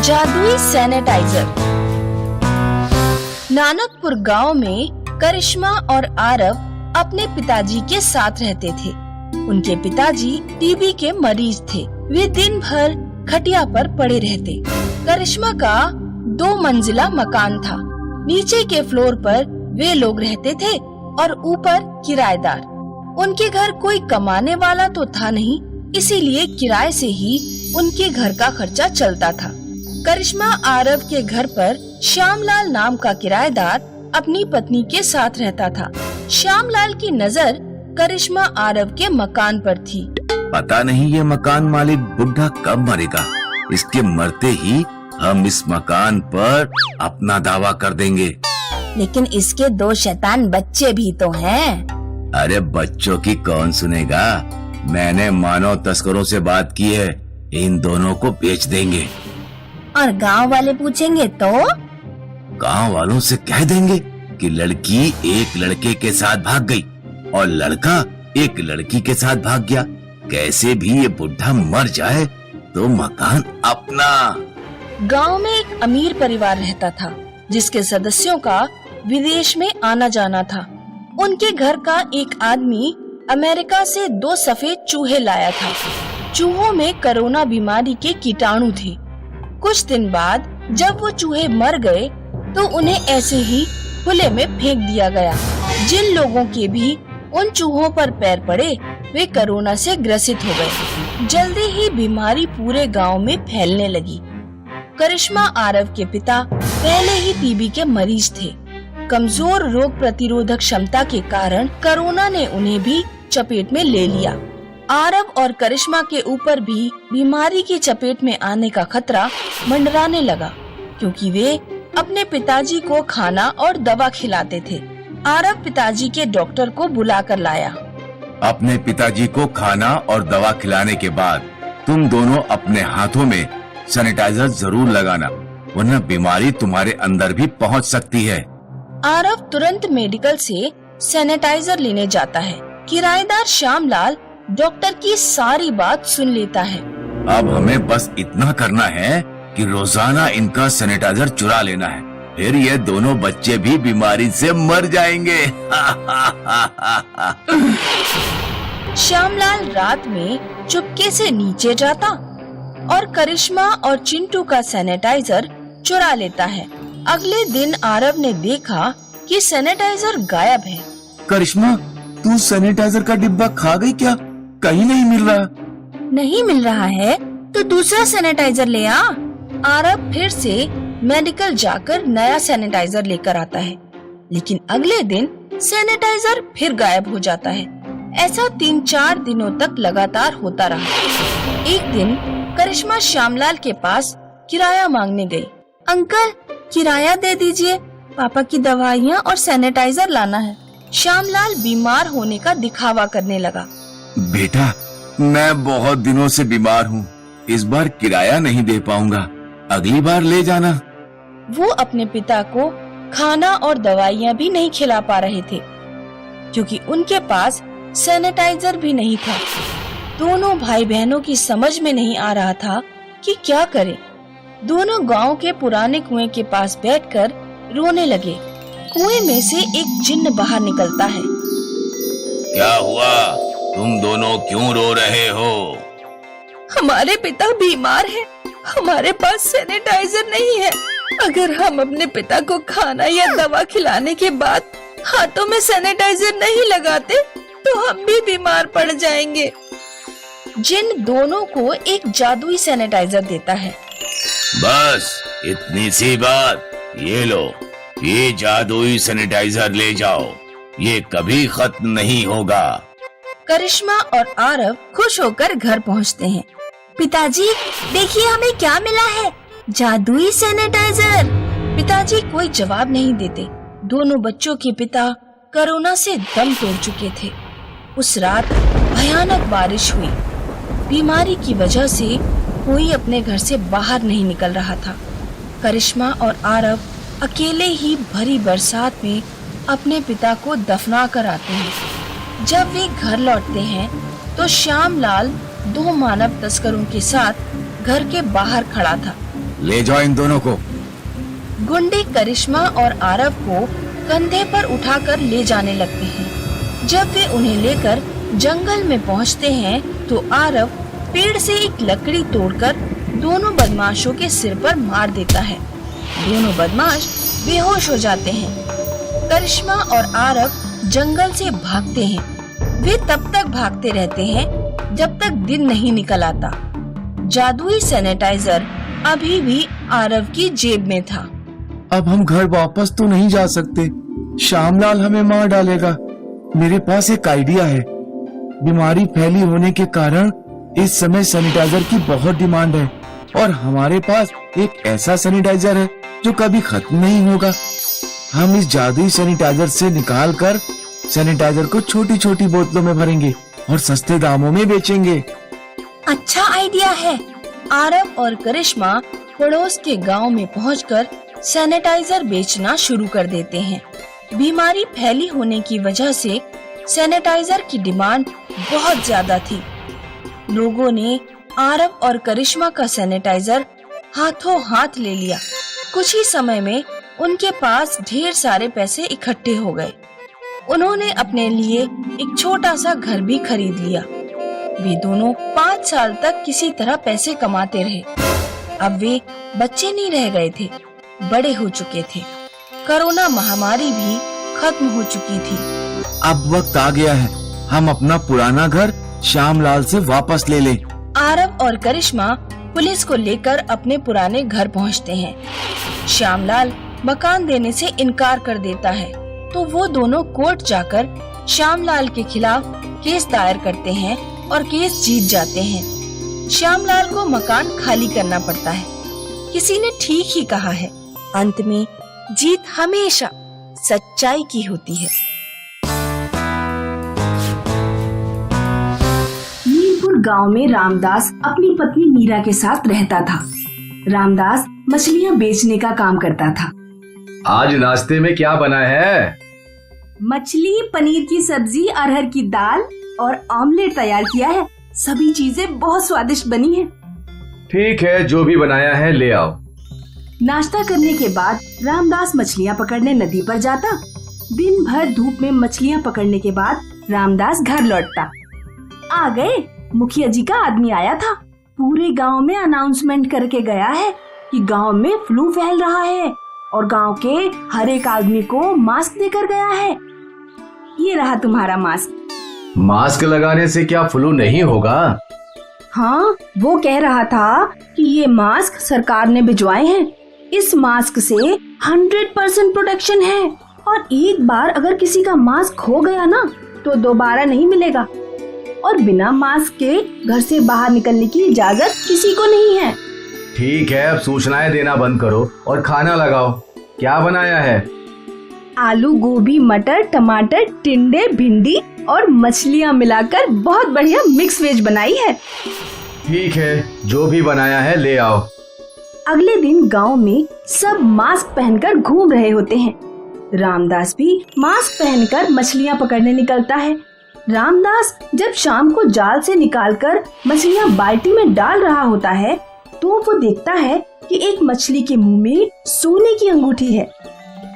जादुई सैनिटाइजर। नानकपुर गांव में करिश्मा और आरव अपने पिताजी के साथ रहते थे। उनके पिताजी टीबी के मरीज थे। वे दिन भर खटिया पर पड़े रहते। करिश्मा का 2 मंजिला मकान था। नीचे के फ्लोर पर वे लोग रहते थे और ऊपर किराएदार। उनके घर कोई कमाने वाला तो था नहीं, इसीलिए किराए से ही उनके घर का खर्चा चलता था। करिश्मा आरव के घर पर श्यामलाल नाम का किराएदार अपनी पत्नी के साथ रहता था। श्यामलाल की नजर करिश्मा आरव के मकान पर थी। पता नहीं ये मकान मालिक बुढ़ा कब मरेगा। इसके मरते ही हम इस मकान पर अपना दावा कर देंगे। लेकिन इसके 2 शैतान बच्चे भी तो हैं। अरे बच्चों की कौन सुनेगा। मैंने मानव तस्करों से बात की है, इन दोनों को बेच देंगे। और गांव वाले पूछेंगे तो? गांव वालों से कह देंगे कि लड़की एक लड़के के साथ भाग गई और लड़का एक लड़की के साथ भाग गया। कैसे भी ये बुढ़ा मर जाए तो मकान अपना। गांव में एक अमीर परिवार रहता था जिसके सदस्यों का विदेश में आना जाना था। उनके घर का एक आदमी अमेरिका से 2 सफेद चूहे लाया था। चूहों में कोरोना बीमारी के कीटाणु थे। कुछ दिन बाद जब वो चूहे मर गए तो उन्हें ऐसे ही खुले में फेंक दिया गया। जिन लोगों के भी उन चूहों पर पैर पड़े वे कोरोना से ग्रसित हो गए। जल्दी ही बीमारी पूरे गांव में फैलने लगी। करिश्मा आरव के पिता पहले ही टीबी के मरीज थे। कमजोर रोग प्रतिरोधक क्षमता के कारण कोरोना ने उन्हें भी चपेट में ले लिया। आरव और करिश्मा के ऊपर भी बीमारी की चपेट में आने का खतरा मंडराने लगा, क्योंकि वे अपने पिताजी को खाना और दवा खिलाते थे। आरव पिताजी के डॉक्टर को बुलाकर लाया। अपने पिताजी को खाना और दवा खिलाने के बाद तुम दोनों अपने हाथों में सैनिटाइजर जरूर लगाना, वरना बीमारी तुम्हारे अंदर भी पहुंच सकती है। आरव तुरंत मेडिकल से सैनिटाइजर लेने जाता है। किराएदार श्यामलाल डॉक्टर की सारी बात सुन लेता है। अब हमें बस इतना करना है कि रोजाना इनका सैनिटाइजर चुरा लेना है, फिर ये दोनों बच्चे भी बीमारी से मर जाएंगे। श्यामलाल रात में चुपके से नीचे जाता और करिश्मा और चिंटू का सैनिटाइजर चुरा लेता है। अगले दिन आरव ने देखा कि सैनिटाइजर गायब है। करिश्मा, तू सैनिटाइजर का डिब्बा खा गई क्या? कहीं नहीं मिल रहा। नहीं मिल रहा है तो दूसरा सैनिटाइजर ले आ। आरव फिर से मेडिकल जाकर नया सैनिटाइजर लेकर आता है, लेकिन अगले दिन सैनिटाइजर फिर गायब हो जाता है। ऐसा 3-4 दिनों तक लगातार होता रहा। एक दिन करिश्मा श्यामलाल के पास किराया मांगने गई। अंकल, किराया दे दीजिए, पापा की दवाइयाँ और सैनिटाइजर लाना है। श्यामलाल बीमार होने का दिखावा करने लगा। बेटा, मैं बहुत दिनों से बीमार हूँ, इस बार किराया नहीं दे पाऊंगा, अगली बार ले जाना। वो अपने पिता को खाना और दवाइयाँ भी नहीं खिला पा रहे थे, क्योंकि उनके पास सैनिटाइजर भी नहीं था। दोनों भाई बहनों की समझ में नहीं आ रहा था कि क्या करें। दोनों गांव के पुराने कुएं के पास बैठकर रोने लगे। कुएं में से एक जिन्न बाहर निकलता है। क्या हुआ? तुम दोनों क्यों रो रहे हो? हमारे पिता बीमार हैं, हमारे पास सैनिटाइजर नहीं है। अगर हम अपने पिता को खाना या दवा खिलाने के बाद हाथों में सैनिटाइजर नहीं लगाते तो हम भी बीमार पड़ जाएंगे। जिन दोनों को एक जादुई सैनिटाइजर देता है। बस इतनी सी बात, ये लो, ये जादुई सैनिटाइजर ले जाओ, ये कभी खत्म नहीं होगा। करिश्मा और आरव खुश होकर घर पहुंचते हैं। पिताजी, देखिए हमें क्या मिला है, जादुई सैनिटाइजर। पिताजी कोई जवाब नहीं देते। दोनों बच्चों के पिता कोरोना से दम तोड़ चुके थे। उस रात भयानक बारिश हुई। बीमारी की वजह से कोई अपने घर से बाहर नहीं निकल रहा था। करिश्मा और आरव अकेले ही भरी बरसात में अपने पिता को दफना कर आते हैं। जब वे घर लौटते हैं तो श्यामलाल 2 मानव तस्करों के साथ घर के बाहर खड़ा था। ले जाओ इन दोनों को। गुंडे करिश्मा और आरव को कंधे पर उठाकर ले जाने लगते हैं। जब वे उन्हें लेकर जंगल में पहुंचते हैं तो आरव पेड़ से एक लकड़ी तोड़कर दोनों बदमाशों के सिर पर मार देता है। दोनों बदमाश बेहोश हो जाते हैं। करिश्मा और आरव जंगल से भागते हैं। वे तब तक भागते रहते हैं जब तक दिन नहीं निकल आता। जादुई सैनिटाइजर अभी भी आरव की जेब में था। अब हम घर वापस तो नहीं जा सकते, श्यामलाल हमें मार डालेगा। मेरे पास एक आइडिया है। बीमारी फैली होने के कारण इस समय सैनिटाइजर की बहुत डिमांड है और हमारे पास एक ऐसा सैनिटाइजर है जो कभी खत्म नहीं होगा। हम इस जादुई सैनिटाइजर से निकालकर सैनिटाइजर को छोटी छोटी बोतलों में भरेंगे और सस्ते दामों में बेचेंगे। अच्छा आइडिया है। आरव और करिश्मा पड़ोस के गांव में पहुंचकर सैनिटाइजर बेचना शुरू कर देते हैं। बीमारी फैली होने की वजह से सैनिटाइजर की डिमांड बहुत ज्यादा थी। लोगों ने आरव और करिश्मा का सैनिटाइजर हाथों हाथ ले लिया। कुछ ही समय में उनके पास ढेर सारे पैसे इकट्ठे हो गए। उन्होंने अपने लिए एक छोटा सा घर भी खरीद लिया। वे दोनों 5 साल तक किसी तरह पैसे कमाते रहे। अब वे बच्चे नहीं रह गए थे, बड़े हो चुके थे। कोरोना महामारी भी खत्म हो चुकी थी। अब वक्त आ गया है, हम अपना पुराना घर श्यामलाल से वापस ले लें। आरव और करिश्मा पुलिस को लेकर अपने पुराने घर पहुंचते हैं। श्यामलाल मकान देने से इनकार कर देता है, तो वो दोनों कोर्ट जाकर श्यामलाल के खिलाफ केस दायर करते हैं और केस जीत जाते हैं। श्यामलाल को मकान खाली करना पड़ता है। किसी ने ठीक ही कहा है, अंत में जीत हमेशा सच्चाई की होती है। मीरपुर गांव में रामदास अपनी पत्नी मीरा के साथ रहता था। रामदास मछलियां बेचने का काम करता था। आज नाश्ते में क्या बना है? मछली, पनीर की सब्जी, अरहर की दाल और ऑमलेट तैयार किया है। सभी चीजें बहुत स्वादिष्ट बनी हैं। ठीक है, जो भी बनाया है ले आओ। नाश्ता करने के बाद रामदास मछलियां पकड़ने नदी पर जाता। दिन भर धूप में मछलियां पकड़ने के बाद रामदास घर लौटता। आ गए, मुखिया जी का आदमी आया था। पूरे गांव में अनाउंसमेंट करके गया है कि गांव में फ्लू फैल रहा है और गांव के हर एक आदमी को मास्क देकर गया है। ये रहा तुम्हारा मास्क। मास्क लगाने से क्या फ्लू नहीं होगा? हाँ, वो कह रहा था कि ये मास्क सरकार ने भिजवाए हैं। इस मास्क से 100% प्रोटेक्शन है और एक बार अगर किसी का मास्क खो गया ना तो दोबारा नहीं मिलेगा। और बिना मास्क के घर से बाहर निकलने की इजाजत किसी को नहीं है। ठीक है, अब सूचनाएं देना बंद करो और खाना लगाओ। क्या बनाया है? आलू, गोभी, मटर, टमाटर, टिंडे, भिंडी और मछलियाँ मिलाकर बहुत बढ़िया मिक्स वेज बनाई है। ठीक है, जो भी बनाया है ले आओ। अगले दिन गांव में सब मास्क पहनकर घूम रहे होते हैं। रामदास भी मास्क पहनकर मछलियाँ पकड़ने निकलता है। रामदास जब शाम को जाल से निकालकर मछलियाँ बाल्टी में डाल रहा होता है तो वो देखता है कि एक मछली के मुंह में सोने की अंगूठी है।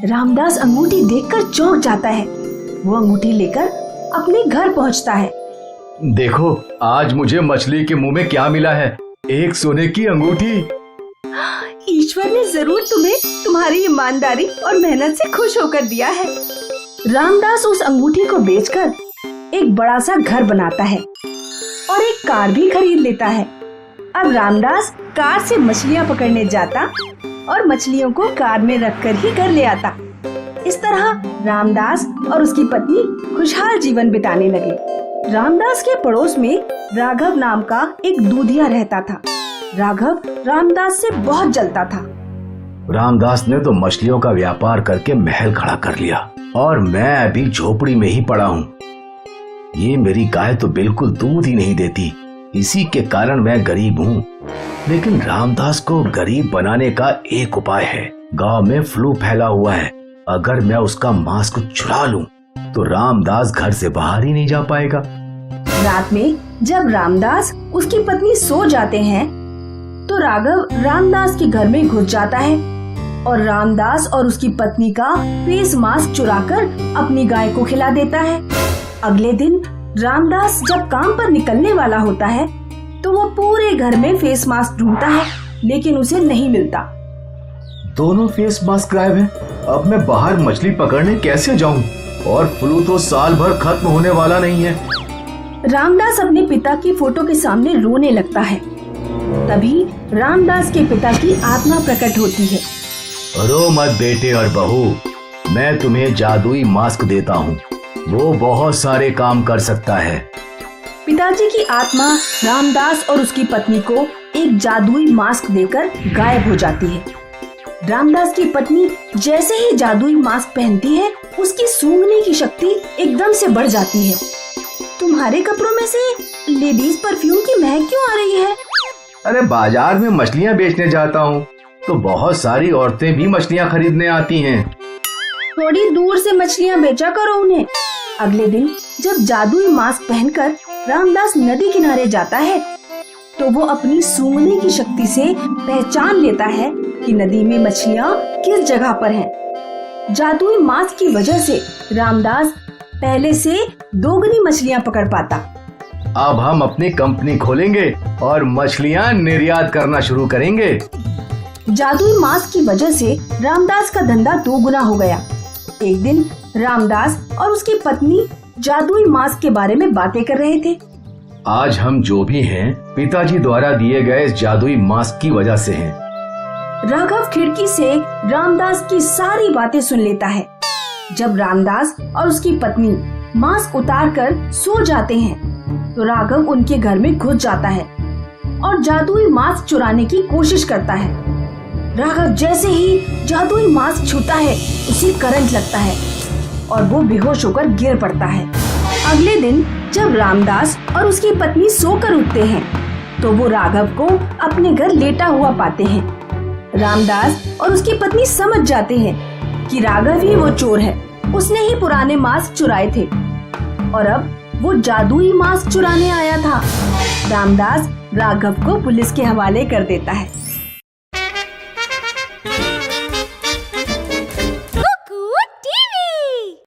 रामदास अंगूठी देखकर चौंक जाता है। वो अंगूठी लेकर अपने घर पहुंचता है। देखो, आज मुझे मछली के मुंह में क्या मिला है, एक सोने की अंगूठी। ईश्वर ने जरूर तुम्हें तुम्हारी ईमानदारी और मेहनत से खुश होकर दिया है। रामदास उस अंगूठी को बेचकर एक बड़ा सा घर बनाता है और एक कार भी खरीद लेता है। अब रामदास कार से मछलियाँ पकड़ने जाता और मछलियों को कार में रखकर ही घर ले आता। इस तरह रामदास और उसकी पत्नी खुशहाल जीवन बिताने लगे। रामदास के पड़ोस में राघव नाम का एक दूधिया रहता था। राघव रामदास से बहुत जलता था। रामदास ने तो मछलियों का व्यापार करके महल खड़ा कर लिया और मैं अभी झोपड़ी में ही पड़ा हूँ। ये मेरी गाय तो बिल्कुल दूध ही नहीं देती, इसी के कारण मैं गरीब हूँ। लेकिन रामदास को गरीब बनाने का एक उपाय है। गांव में फ्लू फैला हुआ है, अगर मैं उसका मास्क चुरा लूं तो रामदास घर से बाहर ही नहीं जा पाएगा। रात में जब रामदास उसकी पत्नी सो जाते हैं तो राघव रामदास के घर में घुस जाता है और रामदास और उसकी पत्नी का फेस मास्क चुराकर अपनी गाय को खिला देता है। अगले दिन रामदास जब काम पर निकलने वाला होता है तो वो पूरे घर में फेस मास्क ढूंढता है, लेकिन उसे नहीं मिलता। दोनों फेस मास्क गायब हैं। अब मैं बाहर मछली पकड़ने कैसे जाऊं? और फ्लू तो साल भर खत्म होने वाला नहीं है। रामदास अपने पिता की फोटो के सामने रोने लगता है। तभी रामदास के पिता की आत्मा प्रकट होती है। रो मत बेटे और बहू, मैं तुम्हें जादुई मास्क देता हूँ, वो बहुत सारे काम कर सकता है। पिताजी की आत्मा रामदास और उसकी पत्नी को एक जादुई मास्क देकर गायब हो जाती है। रामदास की पत्नी जैसे ही जादुई मास्क पहनती है, उसकी सूंघने की शक्ति एकदम से बढ़ जाती है। तुम्हारे कपड़ों में से लेडीज परफ्यूम की महक क्यों आ रही है? अरे बाजार में मछलियाँ बेचने जाता हूँ तो बहुत सारी औरतें भी मछलियाँ खरीदने आती हैं। थोड़ी दूर से मछलियाँ बेचा करो उन्हें। अगले दिन जब जादुई मास्क पहनकर रामदास नदी किनारे जाता है तो वो अपनी सूंघने की शक्ति से पहचान लेता है कि नदी में मछलियाँ किस जगह पर हैं। जादुई मास्क की वजह से रामदास पहले से दोगुनी मछलियाँ पकड़ पाता। अब हम अपनी कंपनी खोलेंगे और मछलियाँ निर्यात करना शुरू करेंगे। जादुई मास्क की वजह से रामदास का धंधा दोगुना हो गया। एक दिन रामदास और उसकी पत्नी जादुई मास्क के बारे में बातें कर रहे थे। आज हम जो भी हैं, पिताजी द्वारा दिए गए इस जादुई मास्क की वजह से हैं। राघव खिड़की से रामदास की सारी बातें सुन लेता है। जब रामदास और उसकी पत्नी मास्क उतारकर सो जाते हैं तो राघव उनके घर में घुस जाता है और जादुई मास्क चुराने की कोशिश करता है। राघव जैसे ही जादुई मास्क छूता है, उसे करंट लगता है और वो बेहोश होकर गिर पड़ता है। अगले दिन जब रामदास और उसकी पत्नी सोकर उठते हैं तो वो राघव को अपने घर लेटा हुआ पाते हैं। रामदास और उसकी पत्नी समझ जाते हैं कि राघव ही वो चोर है। उसने ही पुराने मास्क चुराए थे और अब वो जादुई मास्क चुराने आया था। रामदास राघव को पुलिस के हवाले कर देता है।